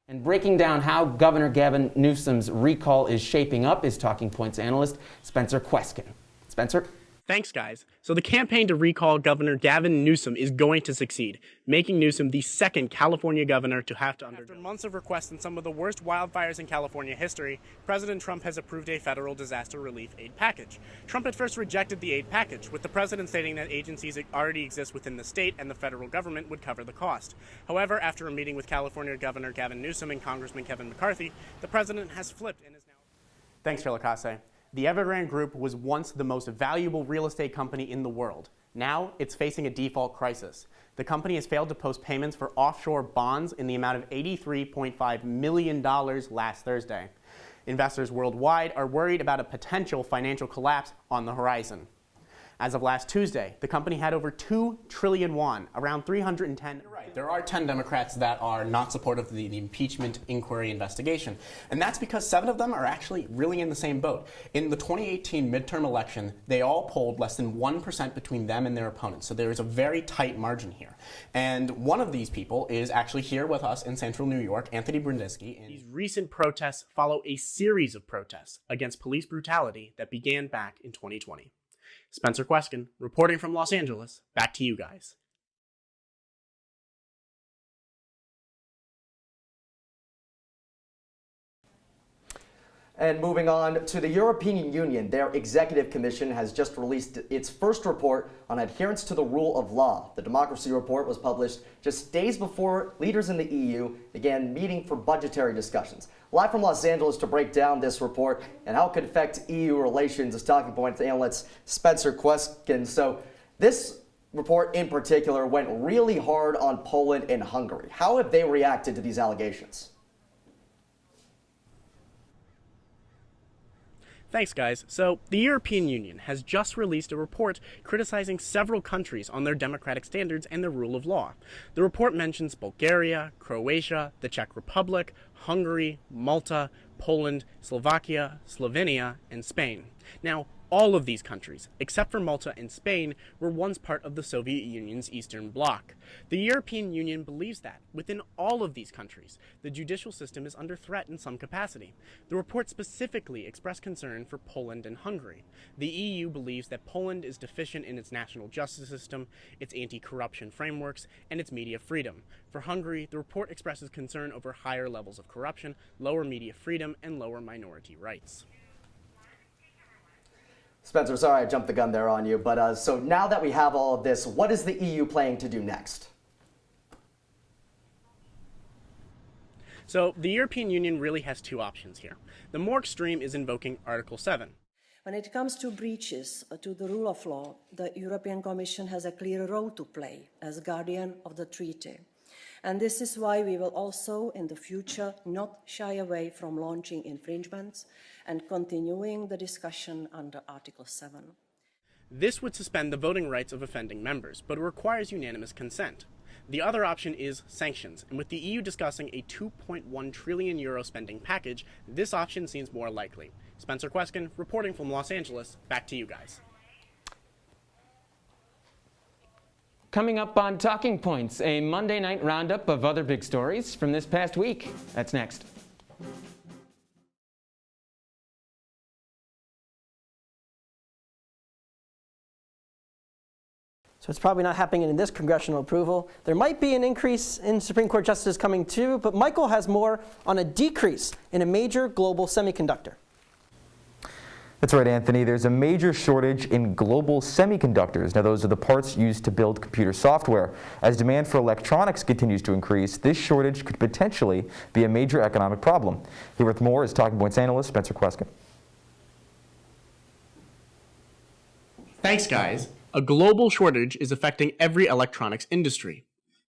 And breaking down how Governor Gavin Newsom's recall is shaping up is Talking Points analyst Spencer Kweskin. Spencer? Thanks, guys. So the campaign to recall Governor Gavin Newsom is going to succeed, making Newsom the second California governor to have to undergo. After months of requests and some of the worst wildfires in California history, President Trump has approved a federal disaster relief aid package. Trump at first rejected the aid package, with the president stating that agencies already exist within the state and the federal government would cover the cost. However, after a meeting with California Governor Gavin Newsom and Congressman Kevin McCarthy, the president has flipped and is now... Thanks, Philocase. The Evergrande Group was once the most valuable real estate company in the world. Now, it's facing a default crisis. The company has failed to post payments for offshore bonds in the amount of $83.5 million last Thursday. Investors worldwide are worried about a potential financial collapse on the horizon. As of last Tuesday, the company had over 2 trillion won, around 310. You're right, there are 10 Democrats that are not supportive of the impeachment inquiry investigation. And that's because 7 of them are actually really in the same boat. In the 2018 midterm election, they all polled less than 1% between them and their opponents. So there is a very tight margin here. And one of these people is actually here with us in central New York, Anthony Brindisky. These recent protests follow a series of protests against police brutality that began back in 2020. Spencer Kweskin, reporting from Los Angeles, back to you guys. And moving on to the European Union, their Executive Commission has just released its first report on adherence to the rule of law. The Democracy Report was published just days before leaders in the EU began meeting for budgetary discussions. Live from Los Angeles to break down this report and how it could affect EU relations is Talking Points analyst Spencer Kweskin. So this report in particular went really hard on Poland and Hungary. How have they reacted to these allegations? Thanks, guys. So, the European Union has just released a report criticizing several countries on their democratic standards and their rule of law. The report mentions Bulgaria, Croatia, the Czech Republic, Hungary, Malta, Poland, Slovakia, Slovenia, and Spain. Now, all of these countries, except for Malta and Spain, were once part of the Soviet Union's Eastern Bloc. The European Union believes that, within all of these countries, the judicial system is under threat in some capacity. The report specifically expressed concern for Poland and Hungary. The EU believes that Poland is deficient in its national justice system, its anti-corruption frameworks, and its media freedom. For Hungary, the report expresses concern over higher levels of corruption, lower media freedom, and lower minority rights. Spencer, sorry I jumped the gun there on you, but so now that we have all of this, what is the EU planning to do next? So the European Union really has 2 options here. The more extreme is invoking Article 7. When it comes to breaches to the rule of law, the European Commission has a clear role to play as guardian of the treaty. And this is why we will also, in the future, not shy away from launching infringements and continuing the discussion under Article 7. This would suspend the voting rights of offending members, but it requires unanimous consent. The other option is sanctions, and with the EU discussing a €2.1 trillion spending package, this option seems more likely. Spencer Kweskin, reporting from Los Angeles, back to you guys. Coming up on Talking Points, a Monday night roundup of other big stories from this past week. That's next. So it's probably not happening in this congressional approval. There might be an increase in Supreme Court justices coming too, but Michael has more on a decrease in a major global semiconductor. That's right, Anthony. There's a major shortage in global semiconductors. Now, those are the parts used to build computer software. As demand for electronics continues to increase, this shortage could potentially be a major economic problem. Here with more is Talking Points analyst Spencer Kweskin. Thanks, guys. A global shortage is affecting every electronics industry.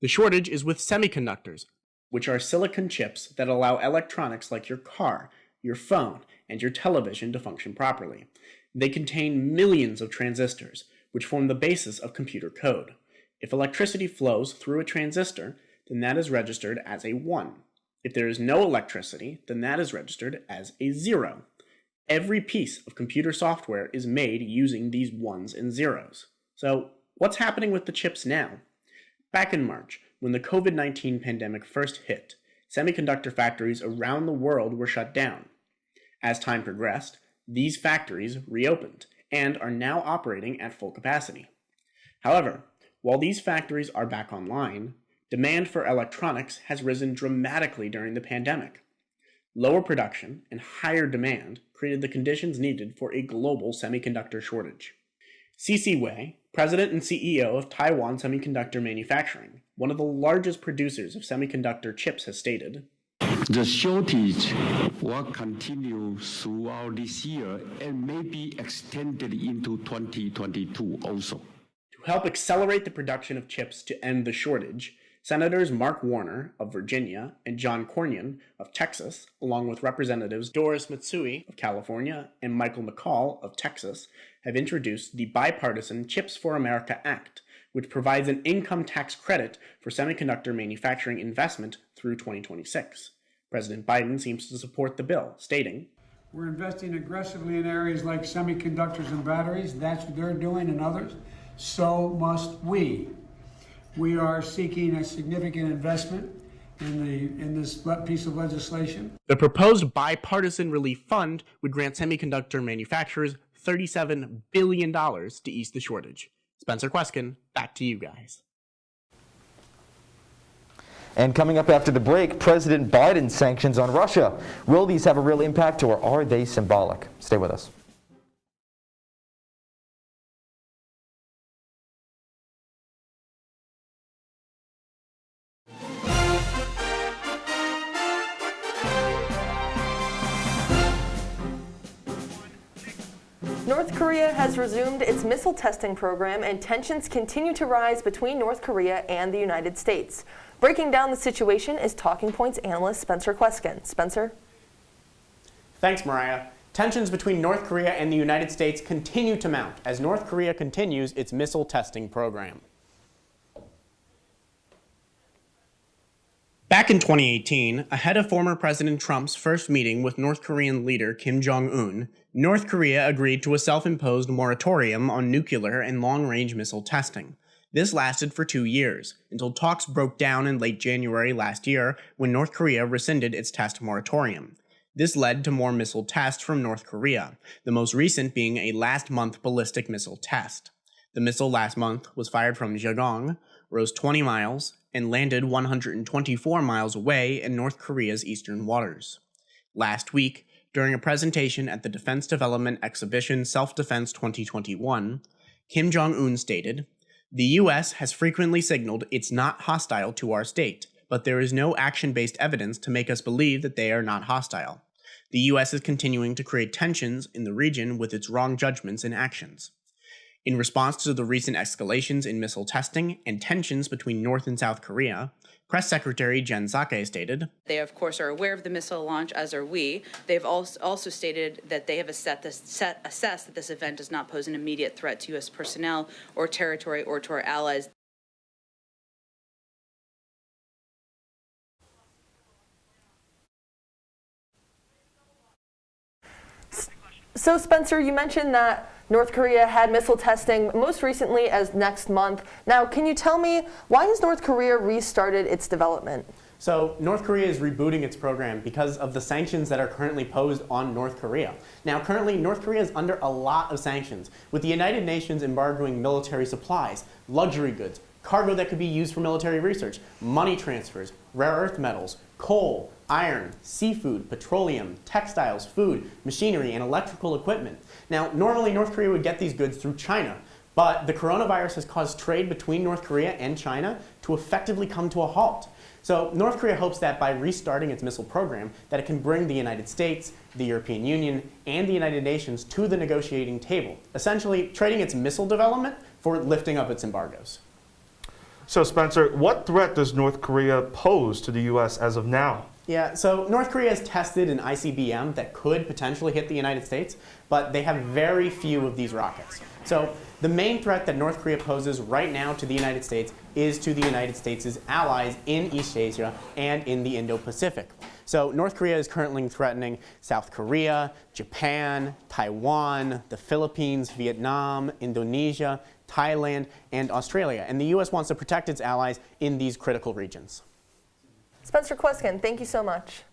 The shortage is with semiconductors, which are silicon chips that allow electronics like your car, your phone, and your television to function properly. They contain millions of transistors, which form the basis of computer code. If electricity flows through a transistor, then that is registered as a 1. If there is no electricity, then that is registered as a 0. Every piece of computer software is made using these 1s and 0s. So, what's happening with the chips now? Back in March, when the COVID-19 pandemic first hit, semiconductor factories around the world were shut down. As time progressed, these factories reopened and are now operating at full capacity. However, while these factories are back online, demand for electronics has risen dramatically during the pandemic. Lower production and higher demand created the conditions needed for a global semiconductor shortage. C.C. Wei, president and CEO of Taiwan Semiconductor Manufacturing, one of the largest producers of semiconductor chips, has stated, "The shortage will continue throughout this year and may be extended into 2022 also." To help accelerate the production of chips to end the shortage, Senators Mark Warner of Virginia and John Cornyn of Texas, along with Representatives Doris Matsui of California and Michael McCall of Texas, have introduced the bipartisan Chips for America Act, which provides an income tax credit for semiconductor manufacturing investment through 2026. President Biden seems to support the bill, stating, "We're investing aggressively in areas like semiconductors and batteries. That's what they're doing and others. So must we. We are seeking a significant investment in this piece of legislation." The proposed bipartisan relief fund would grant semiconductor manufacturers $37 billion to ease the shortage. Spencer Kweskin, back to you guys. And coming up after the break, President Biden's sanctions on Russia. Will these have a real impact, or are they symbolic? Stay with us. North Korea has resumed its missile testing program, and tensions continue to rise between North Korea and the United States. Breaking down the situation is Talking Points analyst Spencer Kweskin. Spencer? Thanks, Mariah. Tensions between North Korea and the United States continue to mount as North Korea continues its missile testing program. Back in 2018, ahead of former President Trump's first meeting with North Korean leader Kim Jong-un, North Korea agreed to a self-imposed moratorium on nuclear and long-range missile testing. This lasted for 2 years, until talks broke down in late January last year when North Korea rescinded its test moratorium. This led to more missile tests from North Korea, the most recent being a last-month ballistic missile test. The missile last month was fired from Jagang, rose 20 miles, and landed 124 miles away in North Korea's eastern waters. Last week, during a presentation at the Defense Development Exhibition Self-Defense 2021, Kim Jong-un stated, "The U.S. has frequently signaled it's not hostile to our state, but there is no action-based evidence to make us believe that they are not hostile. The U.S. is continuing to create tensions in the region with its wrong judgments and actions." In response to the recent escalations in missile testing and tensions between North and South Korea, Press Secretary Jen Psaki stated, "They, of course, are aware of the missile launch, as are we. They've also stated that they have assessed that this event does not pose an immediate threat to U.S. personnel or territory or to our allies." So, Spencer, you mentioned that North Korea had missile testing most recently as next month. Now, can you tell me, why has North Korea restarted its development? So North Korea is rebooting its program because of the sanctions that are currently posed on North Korea. Now, currently, North Korea is under a lot of sanctions, with the United Nations embargoing military supplies, luxury goods, cargo that could be used for military research, money transfers, rare earth metals, coal, iron, seafood, petroleum, textiles, food, machinery, and electrical equipment. Now, normally North Korea would get these goods through China, but the coronavirus has caused trade between North Korea and China to effectively come to a halt. So North Korea hopes that by restarting its missile program, that it can bring the United States, the European Union, and the United Nations to the negotiating table, essentially trading its missile development for lifting up its embargoes. So Spencer, what threat does North Korea pose to the U.S. as of now? Yeah, so North Korea has tested an ICBM that could potentially hit the United States, but they have very few of these rockets. So the main threat that North Korea poses right now to the United States is to the United States' allies in East Asia and in the Indo-Pacific. So North Korea is currently threatening South Korea, Japan, Taiwan, the Philippines, Vietnam, Indonesia, Thailand, and Australia. And the U.S. wants to protect its allies in these critical regions. Spencer Kweskin, thank you so much.